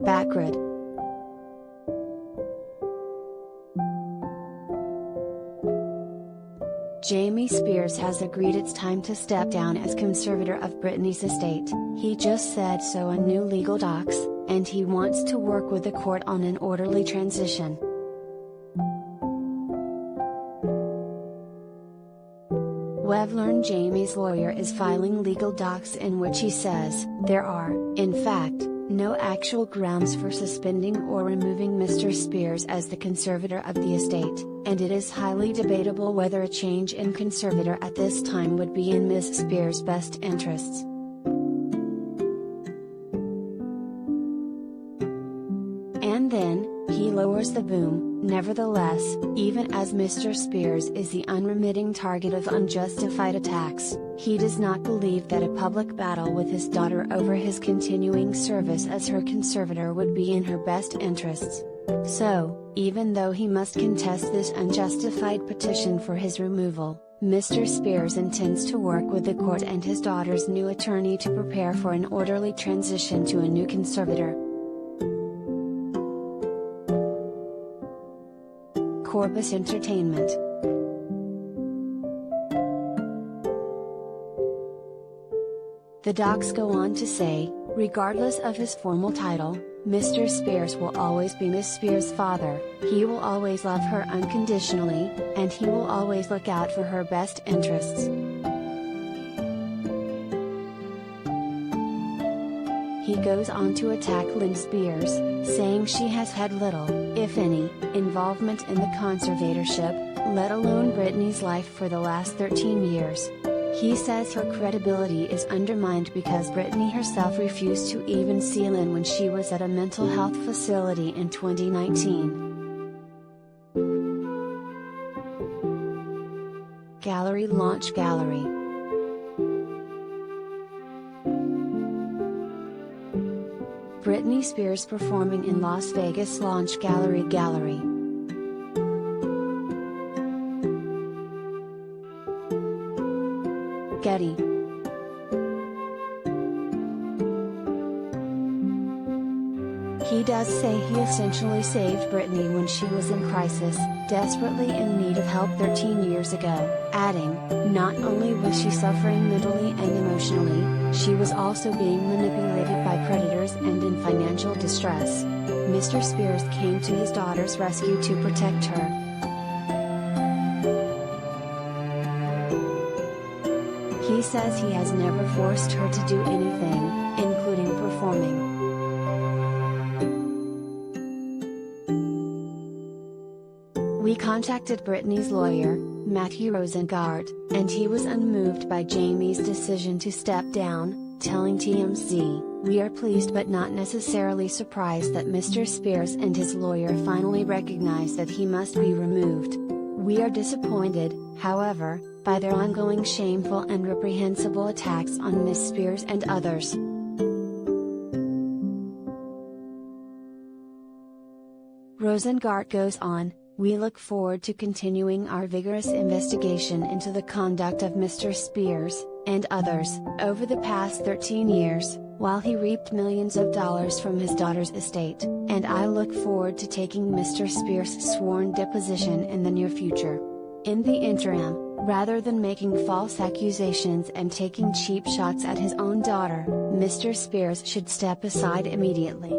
Backgrid. Jamie Spears has agreed it's time to step down as conservator of Britney's estate. He just said so on new legal docs, and he wants to work with the court on an orderly transition. We've learned Jamie's lawyer is filing legal docs in which he says there are, in fact, no actual grounds for suspending or removing Mr. Spears as the conservator of the estate, and it is highly debatable whether a change in conservator at this time would be in Ms. Spears' best interests. And then, he lowers the boom. Nevertheless, even as Mr. Spears is the unremitting target of unjustified attacks, he does not believe that a public battle with his daughter over his continuing service as her conservator would be in her best interests. So, even though he must contest this unjustified petition for his removal, Mr. Spears intends to work with the court and his daughter's new attorney to prepare for an orderly transition to a new conservator. Corpus Entertainment. The docs go on to say, regardless of his formal title, Mr. Spears will always be Ms. Spears' father, he will always love her unconditionally, and he will always look out for her best interests. He goes on to attack Lynn Spears, saying she has had little, if any, involvement in the conservatorship, let alone Britney's life for the last 13 years. He says her credibility is undermined because Britney herself refused to even see Lynn when she was at a mental health facility in 2019. Gallery Launch Gallery. Britney Spears performing in Las Vegas Launch Gallery. Getty. He does say he essentially saved Britney when she was in crisis, desperately in need of help 13 years ago, adding, not only was she suffering mentally and emotionally, she was also being manipulated by predators and in financial distress. Mr. Spears came to his daughter's rescue to protect her. He says he has never forced her to do anything, including performing. We contacted Britney's lawyer, Matthew Rosengart, and he was unmoved by Jamie's decision to step down, telling TMZ, "We are pleased but not necessarily surprised that Mr. Spears and his lawyer finally recognize that he must be removed. We are disappointed, however, by their ongoing shameful and reprehensible attacks on Ms. Spears and others." Rosengart goes on, "We look forward to continuing our vigorous investigation into the conduct of Mr. Spears, and others, over the past 13 years, while he reaped millions of dollars from his daughter's estate, and I look forward to taking Mr. Spears' sworn deposition in the near future. In the interim, rather than making false accusations and taking cheap shots at his own daughter, Mr. Spears should step aside immediately."